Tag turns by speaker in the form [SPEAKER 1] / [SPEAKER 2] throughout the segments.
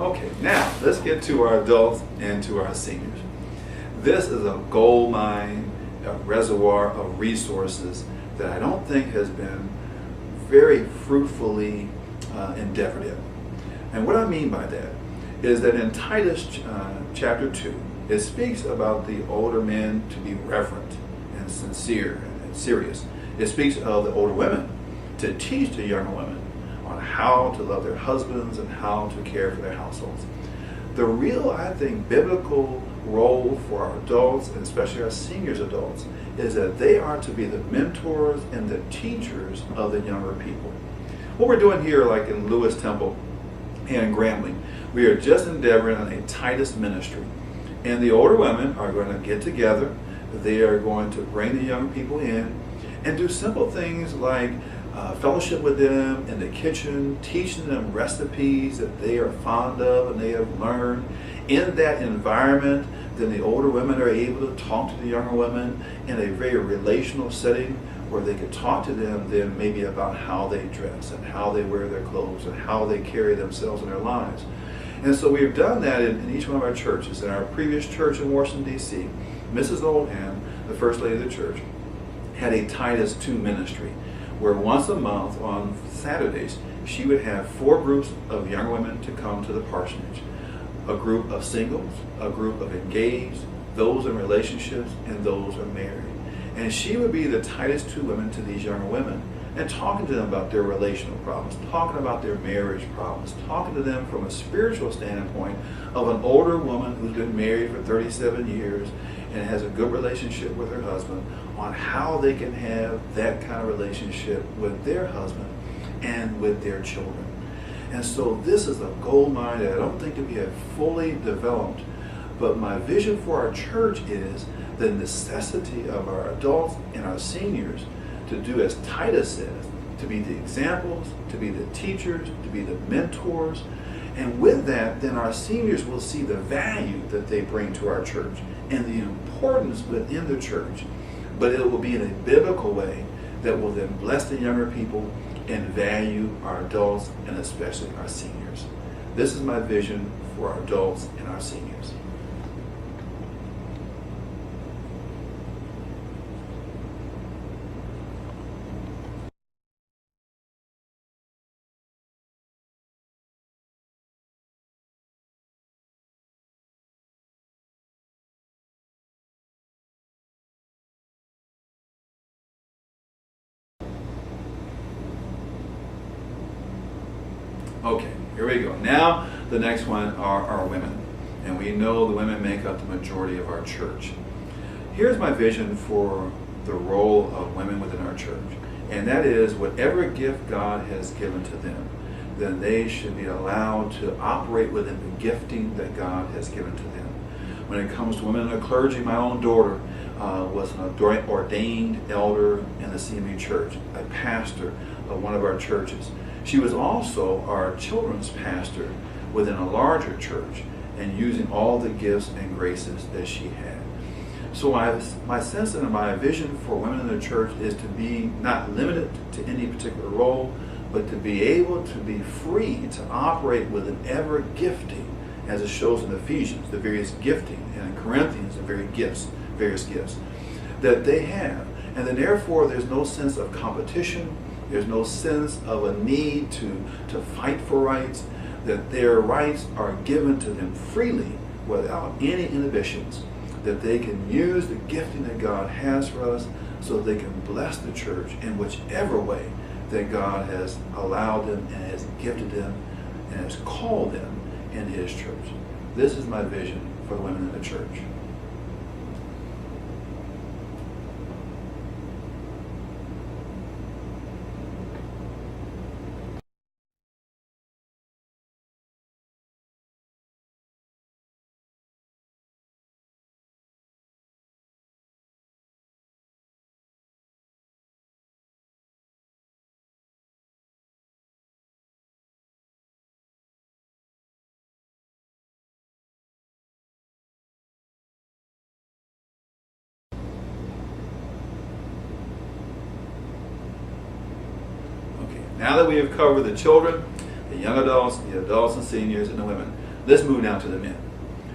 [SPEAKER 1] Okay, now let's get to our adults and to our seniors. This is a gold mine, a reservoir of resources that I don't think has been very fruitfully endeavored in. And what I mean by that is that in Titus chapter 2, it speaks about the older men to be reverent and sincere and serious. It speaks of the older women to teach the younger women on how to love their husbands and how to care for their households. The real, I think, biblical role for our adults, and especially our seniors adults, is that they are to be the mentors and the teachers of the younger people. What we're doing here, like in Lewis Temple and Grambling, we are just endeavoring on a Titus ministry. And the older women are going to get together. They are going to bring the young people in and do simple things like fellowship with them in the kitchen, teaching them recipes that they are fond of and they have learned. In that environment, then the older women are able to talk to the younger women in a very relational setting where they could talk to them then maybe about how they dress and how they wear their clothes and how they carry themselves in their lives. And so we've done that in each one of our churches. In our previous church in Washington, D.C., Mrs. Oldham, the First Lady of the church, had a Titus 2 ministry where once a month on Saturdays, she would have 4 groups of young women to come to the parsonage. A group of singles, a group of engaged, those in relationships, and those who are married. And she would be the Titus 2 women to these younger women and talking to them about their relational problems, talking about their marriage problems, talking to them from a spiritual standpoint of an older woman who's been married for 37 years and has a good relationship with her husband on how they can have that kind of relationship with their husband and with their children. And so this is a gold mine that I don't think that we have fully developed. But my vision for our church is the necessity of our adults and our seniors to do as Titus says, to be the examples, to be the teachers, to be the mentors. And with that, then our seniors will see the value that they bring to our church and the importance within the church. But it will be in a biblical way that will then bless the younger people and value our adults and especially our seniors. This is my vision for our adults and our seniors. Okay, here we go. Now, the next one are our women. And we know the women make up the majority of our church. Here's my vision for the role of women within our church. And that is whatever gift God has given to them, then they should be allowed to operate within the gifting that God has given to them. When it comes to women in the clergy, my own daughter was an ordained elder in the CME church, a pastor of one of our churches. She was also our children's pastor within a larger church and using all the gifts and graces that she had. So my sense and my vision for women in the church is to be not limited to any particular role, but to be able to be free to operate with an ever gifting, as it shows in Ephesians, the various gifting, and in Corinthians, the various gifts that they have. And then therefore there's no sense of competition. There's no sense of a need to fight for rights, that their rights are given to them freely without any inhibitions, that they can use the gifting that God has for us so they can bless the church in whichever way that God has allowed them and has gifted them and has called them in His church. This is my vision for the women in the church. Now that we have covered the children, the young adults, the adults and seniors, and the women, Let's move now to the men.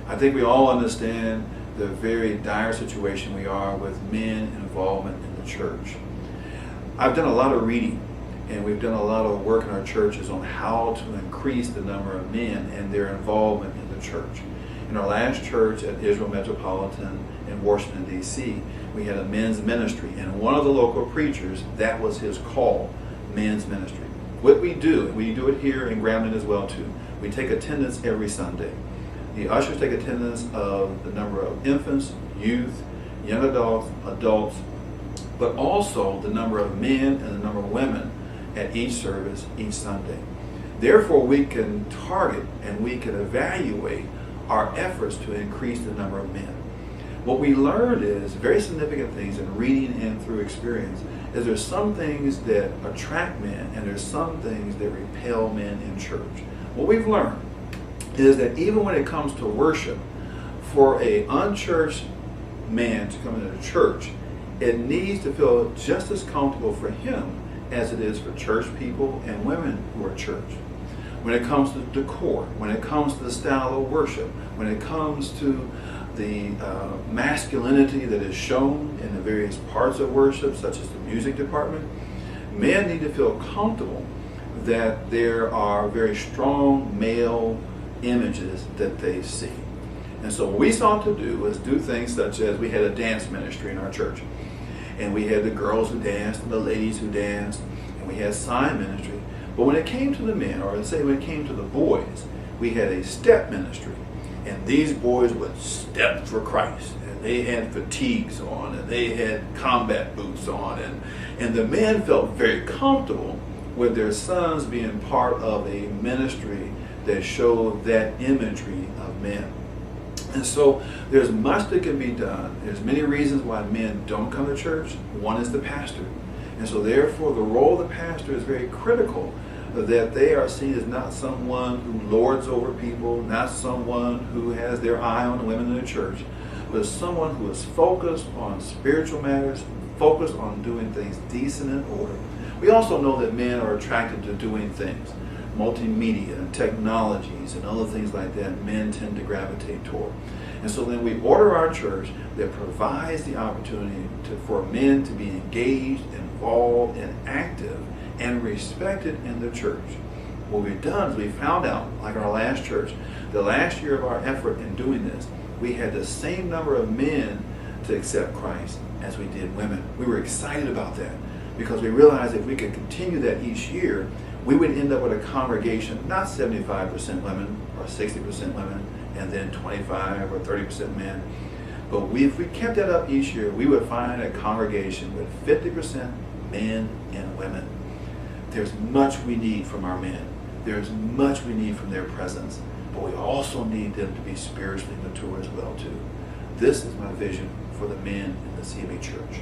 [SPEAKER 1] I think we all understand the very dire situation we are with men involvement in the church. I've done a lot of reading, and we've done a lot of work in our churches on how to increase the number of men and their involvement in the church. In our last church at Israel Metropolitan in Washington, D.C., we had a men's ministry, and one of the local preachers, that was his call, men's ministry. What we do, and we do it here in Grambling as well too, we take attendance every Sunday. The ushers take attendance of the number of infants, youth, young adults, but also the number of men and the number of women at each service each Sunday. Therefore, we can target and we can evaluate our efforts to increase the number of men. What we learned is very significant things in reading and through experience is there's some things that attract men and there's some things that repel men in church. What we've learned is that even when it comes to worship, for a unchurched man to come into the church, it needs to feel just as comfortable for him as it is for church people and women who are church. When it comes to decor, when it comes to the style of worship, when it comes to the masculinity that is shown in the various parts of worship, such as the music department, men need to feel comfortable that there are very strong male images that they see. And so what we sought to do was do things such as we had a dance ministry in our church. And we had the girls who danced and the ladies who danced, and we had sign ministry. But when it came to the men, or let's say when it came to the boys, we had a step ministry. And these boys would step for Christ. And they had fatigues on, and they had combat boots on. And the men felt very comfortable with their sons being part of a ministry that showed that imagery of men. And so there's much that can be done. There's many reasons why men don't come to church. One is the pastor. And so therefore the role of the pastor is very critical, that they are seen as not someone who lords over people, not someone who has their eye on the women in the church, but someone who is focused on spiritual matters, focused on doing things decent and order. We also know that men are attracted to doing things, multimedia and technologies and other things like that, men tend to gravitate toward. And so then we order our church that provides the opportunity for men to be engaged, involved, and active, and respected in the church. What we've done is we found out, like our last church, the last year of our effort in doing this, we had the same number of men to accept Christ as we did women. We were excited about that because we realized if we could continue that each year, we would end up with a congregation, not 75% women or 60% women, and then 25 or 30% men. But if we kept that up each year, we would find a congregation with 50% men and women. There's much we need from our men. There's much we need from their presence. But we also need them to be spiritually mature as well too. This is my vision for the men in the CME Church.